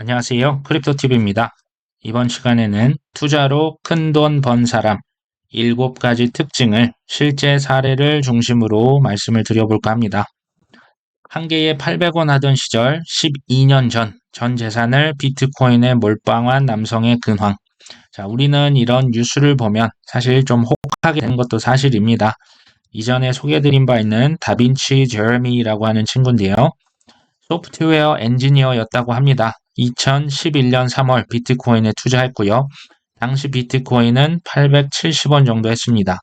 안녕하세요. 크립토TV입니다. 이번 시간에는 투자로 큰 돈 번 사람 7가지 특징을 실제 사례를 중심으로 말씀을 드려볼까 합니다. 한 개에 800원 하던 시절 12년 전 재산을 비트코인에 몰빵한 남성의 근황. 자, 우리는 이런 뉴스를 보면 사실 좀 혹하게 되는 것도 사실입니다. 이전에 소개드린 바 있는 다빈치 제레미라고 하는 친구인데요. 소프트웨어 엔지니어였다고 합니다. 2011년 3월 비트코인에 투자했고요. 당시 비트코인은 870원 정도 했습니다.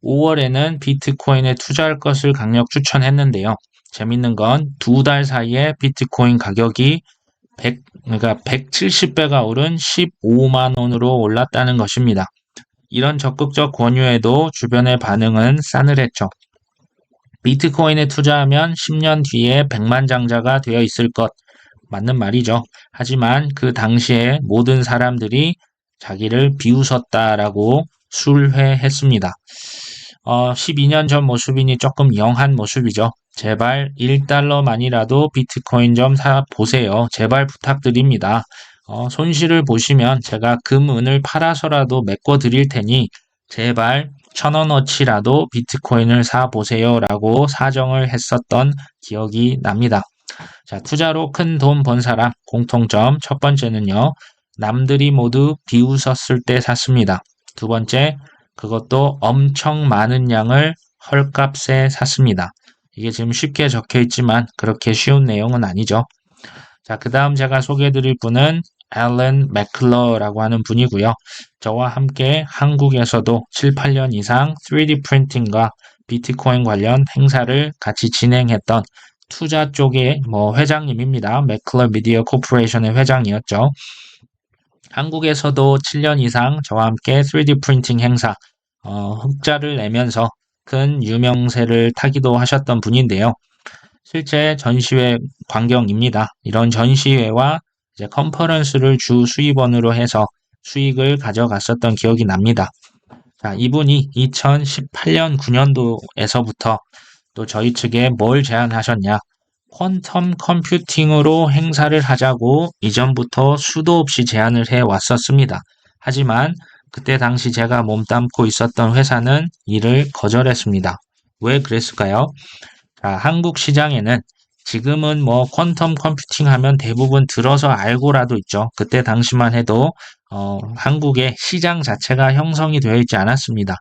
5월에는 비트코인에 투자할 것을 강력 추천했는데요. 재밌는 건 2달 사이에 비트코인 가격이 170배가 오른 15만 원으로 올랐다는 것입니다. 이런 적극적 권유에도 주변의 반응은 싸늘했죠. 비트코인에 투자하면 10년 뒤에 백만장자가 되어 있을 것. 맞는 말이죠. 하지만 그 당시에 모든 사람들이 자기를 비웃었다라고 술회했습니다. 12년 전 모습이니 조금 영한 모습이죠. 제발 1달러만이라도 비트코인 좀 사보세요. 제발 부탁드립니다. 손실을 보시면 제가 금, 은을 팔아서라도 메꿔 드릴 테니 제발 1,000원어치라도 비트코인을 사보세요 라고 사정을 했었던 기억이 납니다. 자, 투자로 큰 돈 번 사람 공통점 첫 번째는요. 남들이 모두 비웃었을 때 샀습니다. 두 번째, 그것도 엄청 많은 양을 헐값에 샀습니다. 이게 지금 쉽게 적혀 있지만 그렇게 쉬운 내용은 아니죠. 자, 그 다음 제가 소개해드릴 분은 앨런 맥클러라고 하는 분이고요. 저와 함께 한국에서도 7, 8년 이상 3D 프린팅과 비트코인 관련 행사를 같이 진행했던 투자 쪽의 회장님입니다. 맥클러 미디어 코퍼레이션의 회장이었죠. 한국에서도 7년 이상 저와 함께 3D 프린팅 행사, 흑자를 내면서 큰 유명세를 타기도 하셨던 분인데요. 실제 전시회 광경입니다. 이런 전시회와 이제 컨퍼런스를 주 수입원으로 해서 수익을 가져갔었던 기억이 납니다. 자, 이분이 2018년 9년도에서부터 또 저희 측에 뭘 제안하셨냐? 퀀텀 컴퓨팅으로 행사를 하자고 이전부터 수도 없이 제안을 해 왔었습니다. 하지만 그때 당시 제가 몸담고 있었던 회사는 이를 거절했습니다. 왜 그랬을까요? 자, 한국 시장에는 지금은 퀀텀 컴퓨팅 하면 대부분 들어서 알고라도 있죠. 그때 당시만 해도 한국의 시장 자체가 형성이 되어 있지 않았습니다.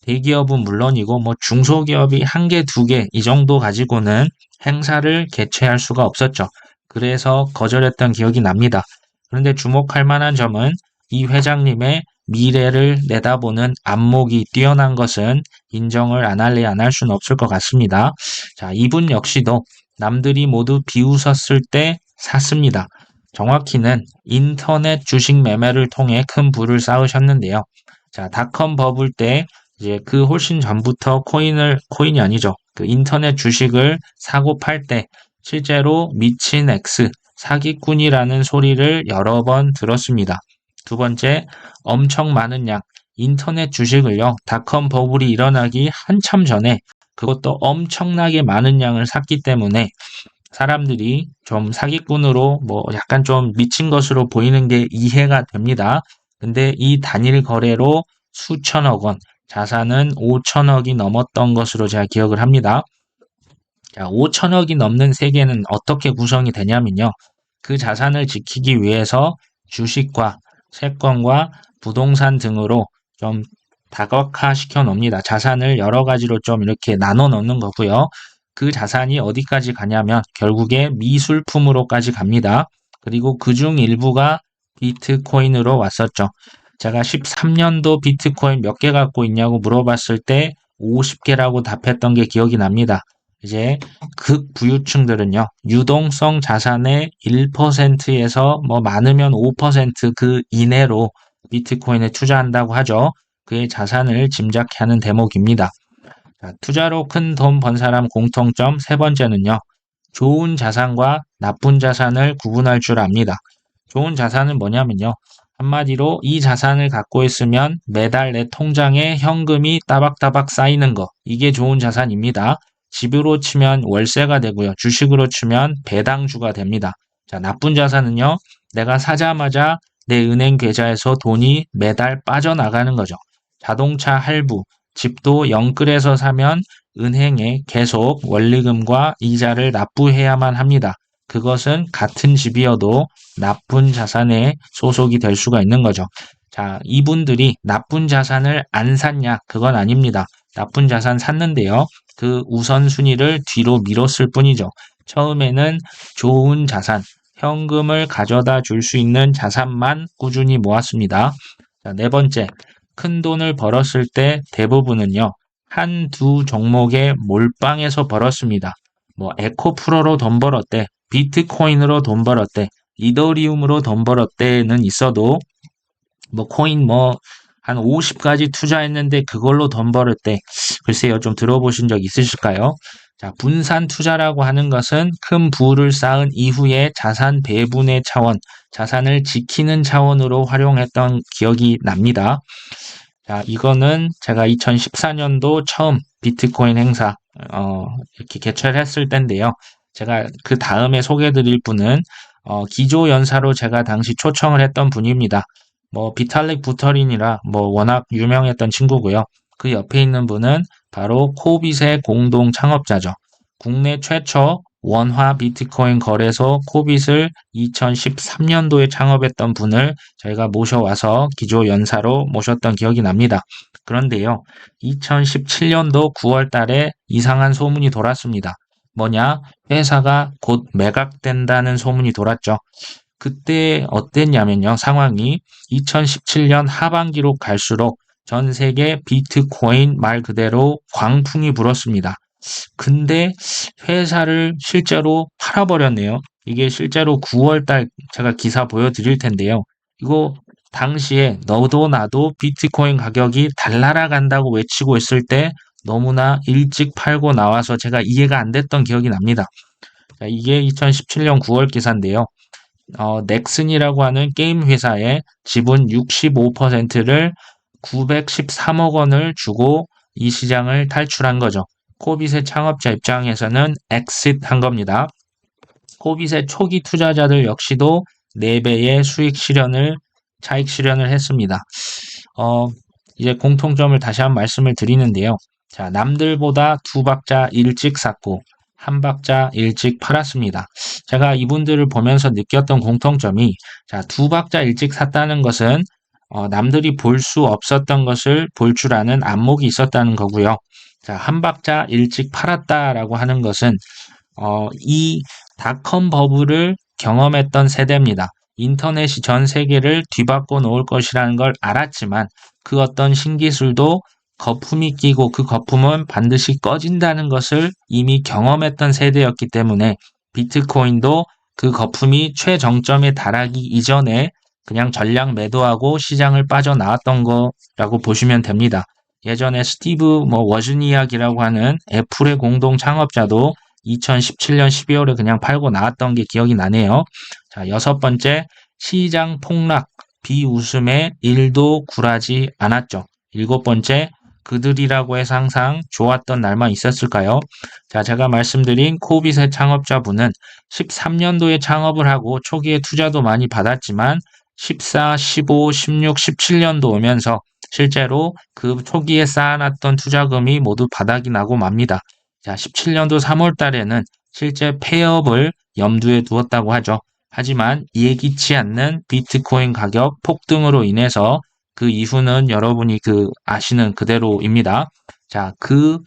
대기업은 물론이고 중소기업이 한 개, 두 개 이 정도 가지고는 행사를 개최할 수가 없었죠. 그래서 거절했던 기억이 납니다. 그런데 주목할 만한 점은 이 회장님의 미래를 내다보는 안목이 뛰어난 것은 인정을 안 할래 안 할 수는 없을 것 같습니다. 자, 이분 역시도 남들이 모두 비웃었을 때 샀습니다. 정확히는 인터넷 주식 매매를 통해 큰 부를 쌓으셨는데요. 자, 닷컴 버블 때 이제 그 훨씬 전부터 코인이 아니죠. 그 인터넷 주식을 사고 팔 때 실제로 미친 X, 사기꾼이라는 소리를 여러 번 들었습니다. 두 번째, 엄청 많은 양, 인터넷 주식을요, 닷컴 버블이 일어나기 한참 전에 그것도 엄청나게 많은 양을 샀기 때문에 사람들이 좀 사기꾼으로 약간 좀 미친 것으로 보이는 게 이해가 됩니다. 근데 이 단일 거래로 수천억 원, 자산은 5천억이 넘었던 것으로 제가 기억을 합니다. 자, 5천억이 넘는 세계는 어떻게 구성이 되냐면요. 그 자산을 지키기 위해서 주식과 채권과 부동산 등으로 좀 다각화 시켜 놓습니다. 자산을 여러 가지로 좀 이렇게 나눠 놓는 거고요. 그 자산이 어디까지 가냐면 결국에 미술품으로까지 갑니다. 그리고 그중 일부가 비트코인으로 왔었죠. 제가 13년도 비트코인 몇 개 갖고 있냐고 물어봤을 때 50개라고 답했던 게 기억이 납니다. 이제 극부유층들은요, 유동성 자산의 1%에서 많으면 5% 이내로 비트코인에 투자한다고 하죠. 그의 자산을 짐작해 하는 대목입니다. 자, 투자로 큰 돈 번 사람 공통점 세 번째는요, 좋은 자산과 나쁜 자산을 구분할 줄 압니다. 좋은 자산은 뭐냐면요, 한마디로 이 자산을 갖고 있으면 매달 내 통장에 현금이 따박따박 쌓이는 거, 이게 좋은 자산입니다. 집으로 치면 월세가 되고요. 주식으로 치면 배당주가 됩니다. 자, 나쁜 자산은요, 내가 사자마자 내 은행 계좌에서 돈이 매달 빠져나가는 거죠. 자동차 할부, 집도 영끌에서 사면 은행에 계속 원리금과 이자를 납부해야만 합니다. 그것은 같은 집이어도 나쁜 자산에 소속이 될 수가 있는 거죠. 자, 이분들이 나쁜 자산을 안 샀냐? 그건 아닙니다. 나쁜 자산 샀는데요. 그 우선순위를 뒤로 미뤘을 뿐이죠. 처음에는 좋은 자산, 현금을 가져다 줄 수 있는 자산만 꾸준히 모았습니다. 자, 네 번째, 큰 돈을 벌었을 때 대부분은요, 한두 종목에 몰빵해서 벌었습니다. 뭐, 에코프로로 돈 벌었대, 비트코인으로 돈 벌었대, 이더리움으로 돈 벌었대는 있어도, 뭐, 코인 한 50가지 투자했는데 그걸로 돈 벌었대. 글쎄요, 좀 들어보신 적 있으실까요? 자, 분산 투자라고 하는 것은 큰 부를 쌓은 이후에 자산 배분의 차원, 자산을 지키는 차원으로 활용했던 기억이 납니다. 자, 이거는 제가 2014년도 처음 비트코인 행사, 이렇게 개최를 했을 때인데요. 제가 그 다음에 소개해드릴 분은, 기조연사로 제가 당시 초청을 했던 분입니다. 비탈릭 부터린이라 워낙 유명했던 친구고요. 그 옆에 있는 분은 바로 코빗의 공동 창업자죠. 국내 최초 원화 비트코인 거래소 코빗을 2013년도에 창업했던 분을 저희가 모셔와서 기조연사로 모셨던 기억이 납니다. 그런데요, 2017년도 9월 달에 이상한 소문이 돌았습니다. 뭐냐? 회사가 곧 매각된다는 소문이 돌았죠. 그때 어땠냐면요, 상황이 2017년 하반기로 갈수록 전 세계 비트코인 말 그대로 광풍이 불었습니다. 근데 회사를 실제로 팔아버렸네요. 이게 실제로 9월달 제가 기사 보여드릴 텐데요. 이거 당시에 너도 나도 비트코인 가격이 달나라 간다고 외치고 있을 때 너무나 일찍 팔고 나와서 제가 이해가 안 됐던 기억이 납니다. 자, 이게 2017년 9월 기사인데요. 넥슨이라고 하는 게임 회사의 지분 65%를 913억 원을 주고 이 시장을 탈출한 거죠. 코빗의 창업자 입장에서는 엑싯한 겁니다. 코빗의 초기 투자자들 역시도 4배의 차익 실현을 했습니다. 이제 공통점을 다시 한번 말씀을 드리는데요. 자, 남들보다 2박자 일찍 샀고 1박자 일찍 팔았습니다. 제가 이분들을 보면서 느꼈던 공통점이, 자, 2박자 일찍 샀다는 것은 남들이 볼 수 없었던 것을 볼 줄 아는 안목이 있었다는 거고요. 자, 1박자 일찍 팔았다라고 하는 것은 이 닷컴 버블을 경험했던 세대입니다. 인터넷이 전 세계를 뒤바꿔 놓을 것이라는 걸 알았지만 그 어떤 신기술도 거품이 끼고 그 거품은 반드시 꺼진다는 것을 이미 경험했던 세대였기 때문에 비트코인도 그 거품이 최정점에 달하기 이전에 그냥 전량 매도하고 시장을 빠져나왔던 거라고 보시면 됩니다. 예전에 스티브 워즈니악이라고 하는 애플의 공동 창업자도 2017년 12월에 그냥 팔고 나왔던 게 기억이 나네요. 자, 6번째, 시장 폭락, 비웃음에 1도 굴하지 않았죠. 7번째, 그들이라고 해서 항상 좋았던 날만 있었을까요? 자, 제가 말씀드린 코빗의 창업자분은 13년도에 창업을 하고 초기에 투자도 많이 받았지만 14, 15, 16, 17년도 오면서 실제로 그 초기에 쌓아놨던 투자금이 모두 바닥이 나고 맙니다. 자, 17년도 3월 달에는 실제 폐업을 염두에 두었다고 하죠. 하지만 예기치 않는 비트코인 가격 폭등으로 인해서 그 이후는 여러분이 아시는 그대로입니다. 자, 그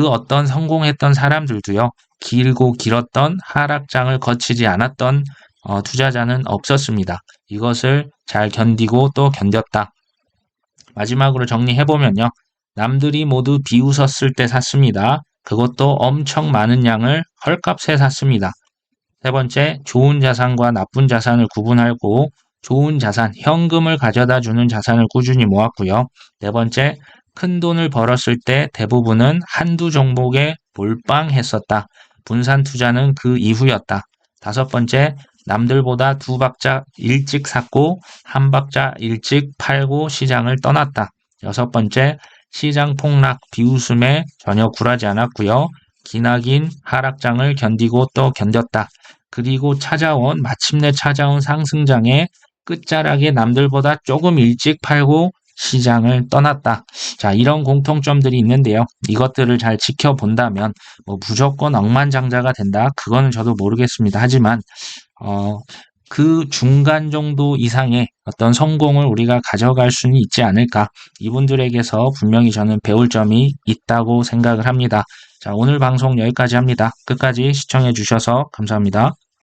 어떤 성공했던 사람들도요, 길고 길었던 하락장을 거치지 않았던 투자자는 없었습니다. 이것을 잘 견디고 또 견뎠다. 마지막으로 정리해보면요. 남들이 모두 비웃었을 때 샀습니다. 그것도 엄청 많은 양을 헐값에 샀습니다. 세 번째, 좋은 자산과 나쁜 자산을 구분하고 좋은 자산, 현금을 가져다 주는 자산을 꾸준히 모았고요. 네 번째, 큰 돈을 벌었을 때 대부분은 한두 종목에 몰빵했었다. 분산 투자는 그 이후였다. 다섯 번째, 남들보다 2박자 일찍 샀고 1박자 일찍 팔고 시장을 떠났다. 여섯 번째, 시장 폭락 비웃음에 전혀 굴하지 않았고요. 기나긴 하락장을 견디고 또 견뎠다. 그리고 마침내 찾아온 상승장에 끝자락에 남들보다 조금 일찍 팔고 시장을 떠났다. 자, 이런 공통점들이 있는데요. 이것들을 잘 지켜본다면 뭐 무조건 억만장자가 된다. 그거는 저도 모르겠습니다. 하지만 어, 그 중간 정도 이상의 어떤 성공을 우리가 가져갈 수는 있지 않을까. 이분들에게서 분명히 저는 배울 점이 있다고 생각을 합니다. 자, 오늘 방송 여기까지 합니다. 끝까지 시청해 주셔서 감사합니다.